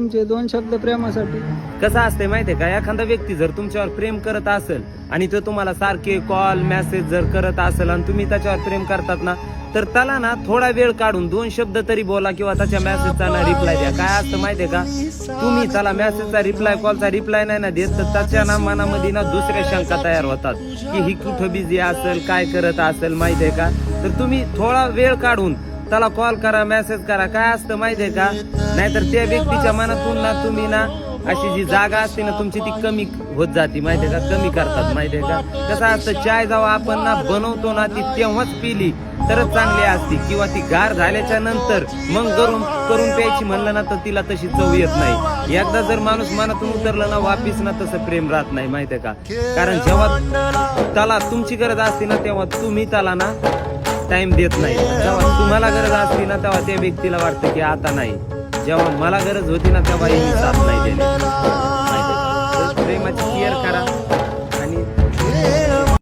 तुमचे 2 शब्द प्रेमासाठी. कसं असते माहितीये का, एखादा व्यक्ती जर तुमच्यावर प्रेम करत असेल आणि तो तुम्हाला सारखे कॉल मेसेज जर करत असेल आणि तुम्ही त्याच्यावर प्रेम करतात ना, तर त्याला ना थोडा वेळ काढून 2 शब्द तरी बोला किंवा त्याच्या मेसेजचा ना रिप्लाय द्या. काय असतं माहितीये का, तुम्ही त्याला मेसेजचा रिप्लाय कॉलचा रिप्लाय नाही ना देत, तर त्याच्या ना मनामध्ये ना दुसऱ्या शंका तयार होतात की ही कुठं बिझी असेल, काय करत असेल माहितीये का. तर तुम्ही थोडा वेळ काढून त्याला कॉल करा, मेसेज करा. काय असतं माहितीये का, नाहीतर त्या व्यक्तीच्या मनातून ना तुम्ही ना अशी जी जागा असते ना तुमची ती कमी होत जाते माहितीये का, कमी करतात माहितीये का. कसं असतं, चाय जेव्हा आपण ना बनवतो ना ती तेव्हाच पिली तरच चांगली असते, किंवा ती गार झाल्याच्या नंतर मग गरम करून प्यायची म्हणलं ना तर तिला तशी चव येत नाही. एकदा जर माणूस मनातून उतरलं ना वापिस ना तसं प्रेम राहत नाही माहितीये का. कारण जेव्हा त्याला तुमची गरज असते ना तेव्हा तुम्ही त्याला ना टाइम देत नाही. जेव्हा तुम्हाला गरज असते ना तेव्हा त्या व्यक्तीला वाटतं की आता नाही, जेव्हा मला गरज होती ना तेव्हा